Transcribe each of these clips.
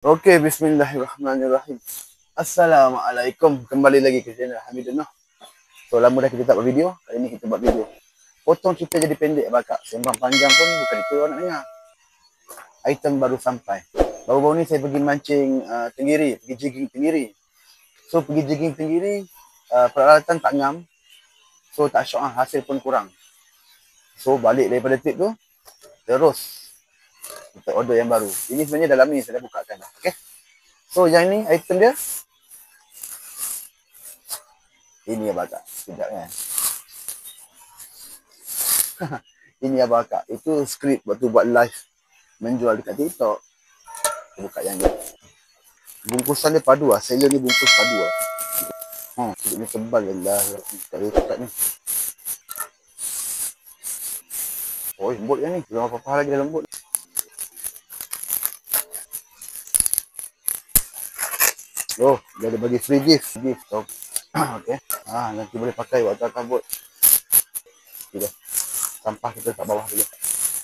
Okey, bismillahirrahmanirrahim. Assalamualaikum. Kembali lagi ke channel Hamidun. So, lama dah kita tak buat video. Kali ni kita buat video. Potong cerita jadi pendek bakak. Sembang panjang pun bukan itu orang nak dengar. Item baru sampai. Baru-baru ni saya pergi mancing tenggiri. Pergi jigging tenggiri. So, pergi jigging tenggiri. Peralatan tak ngam. So, tak syok lah. Hasil pun kurang. So, balik daripada trip tu. Terus kita order yang baru. Ini sebenarnya dalam ni saya dah bukakan. Okay. So, yang ni item dia. Ini abang akak. Sekejap kan. Ini abang akak. Itu skrip waktu buat live. Menjual dekat TikTok. Kita buka yang ni. Bungkusan dia padu lah. Seller ni bungkus padu lah. Ni tebal lah. Tak boleh tukar ni. Oh, lembut kan ni. Belum apa-apa lagi dah lembut. Oh, dia ada bagi free gift. Oh. Okay. Nanti boleh pakai waktu akan buat. Okay, sampah kita kat bawah dulu.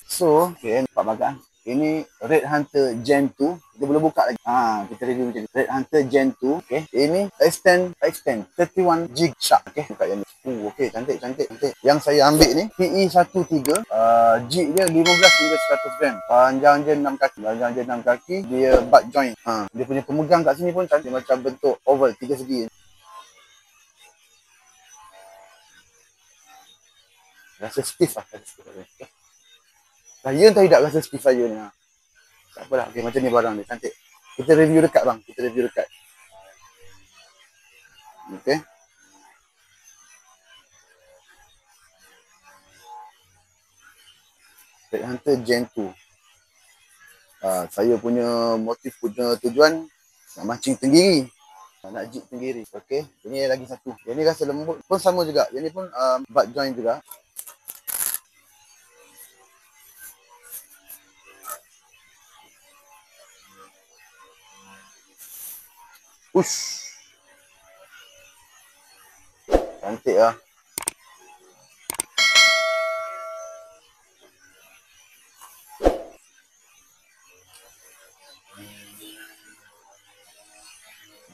So, okay, nampak bagan. Ini Red Hunter Gen 2. Kita boleh buka lagi. Kita review macam ni. Red Hunter Gen 2. Okay. Ini extend 31 gig shark. Okay. Buka yang ni. Okay. Cantik. Yang saya ambil ni PE13. Jig dia 15 hingga 100 gram. Panjang dia 6 kaki. Dia butt joint. Dia punya pemegang kat sini pun cantik. Macam bentuk oval. 3 segi. Rasa stiff lah. Saya entah tidak rasa stiff saya ni. Tak apalah. Okay, macam ni barang dia. Cantik. Kita review dekat bang. Okay. Red Hunter Gen 2. Saya punya motif punya tujuan nak mancing tenggiri. Nak jig tenggiri. Okay. Ini lagi satu. Yang ni rasa lembut. Pun sama juga. Yang ni pun butt joint juga. Ush. Cantik lah.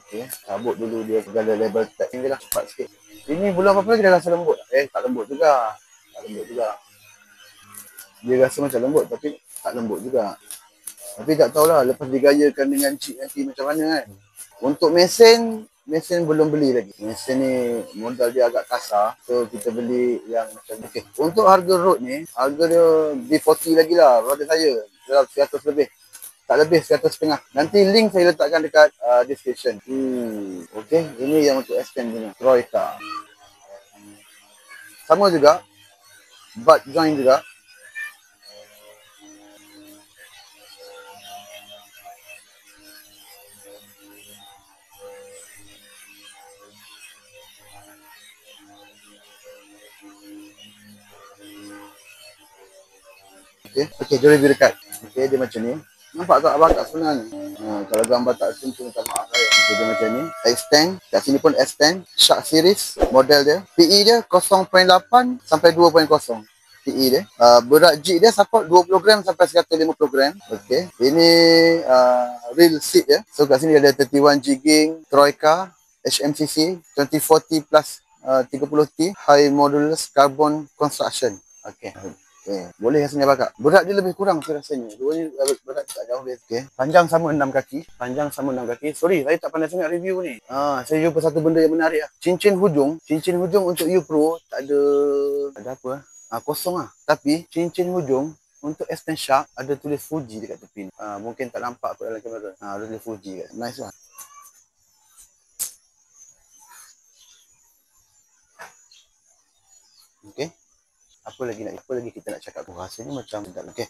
Okay. Cabut dulu dia segala label tag ni lah. Cepat sikit. Ini belum apa-apa lagi dah rasa lembut. Tak lembut juga. Dia rasa macam lembut tapi tak lembut juga. Tapi tak tahulah lepas digayakan dengan chip nanti macam mana kan. Untuk mesin belum beli lagi. Mesin ni modal dia agak kasar. So kita beli yang macam ni. Okay. Untuk harga road ni, harga dia B40 lagi lah. Roda saya dalam 100 lebih. Tak lebih 100.5. Nanti link saya letakkan dekat description. Okay. Ini yang untuk extend punya. Troika. Sama juga. Butt joint juga. Okay, dia review dekat. Okay, dia macam ni. Nampak tak abang kat sebelah ni? Kalau gambar tak sentuh, minta maaf saya. Okay, dia macam ni. Extend. Kat sini pun extend. Shark series. Model dia. PE dia 0.8 sampai 2.0. PE dia. Berat jig dia support 20 gram sampai 150 gram. Okay. Ini real seat dia. So kat sini ada 31 jigging. Troika. HMCC. 2040 plus 30T. High modulus carbon construction. Okay. Boleh rasanya bakar. Berat dia lebih kurang saya rasanya. Dua ni berat tak jauh dia. Okay. Panjang sama 6 kaki. Sorry, saya tak pandai sangat review ni. Saya jumpa satu benda yang menarik lah. Cincin hujung untuk U Pro tak ada apa. Kosong lah. Tapi cincin hujung untuk extend shark ada tulis Fuji dekat tepi ni. Mungkin tak nampak aku dalam kamera. Ada tulis Fuji kat. Nice lah. Okay. Apa lagi kita nak cakap? Rasanya macam sedap. Okay.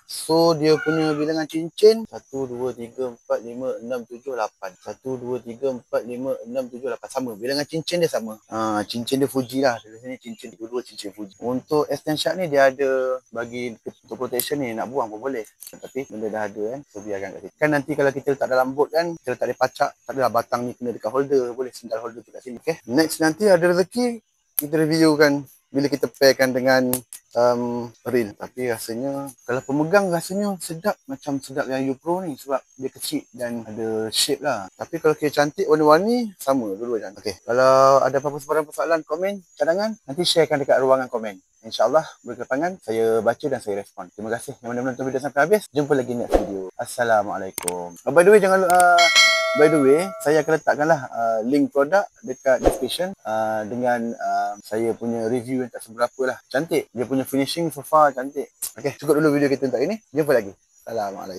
So dia punya bilangan cincin 1 2 3 4 5 6 7 8. 1 2 3 4 5 6 7 8 sama. Bilangan cincin dia sama. Cincin dia Fuji lah. Dari sini cincin dua cincin Fuji. Untuk extend shark ni dia ada bagi untuk protection ni, nak buang pun boleh. Tapi benda dah ada kan. So biarkan kat sini. Kan nanti kalau kita letak dalam boat kan, kita letak dia pacak, tak adalah batang ni kena dekat holder, boleh sandal holder tu kat sini. Okay. Next nanti ada rezeki kita reviewkan bila kita pairkan dengan real. Tapi rasanya kalau pemegang rasanya sedap, macam sedap yang U Pro ni sebab dia kecil dan ada shape lah. Tapi kalau kira cantik warna-warni sama dua-dua jangan. Okey, kalau ada apa-apa soalan, komen, cadangan, nanti sharekan dekat ruangan komen. InsyaAllah berkepanjangan saya baca dan saya respon. Terima kasih yang mana menonton video sampai habis. Jumpa lagi next video. Assalamualaikum. By the way, saya akan letakkanlah link produk dekat description dengan saya punya review yang tak seberapa lah. Cantik. Dia punya finishing so far cantik. Okay, cukup dulu video kita untuk ini. Jumpa lagi. Assalamualaikum.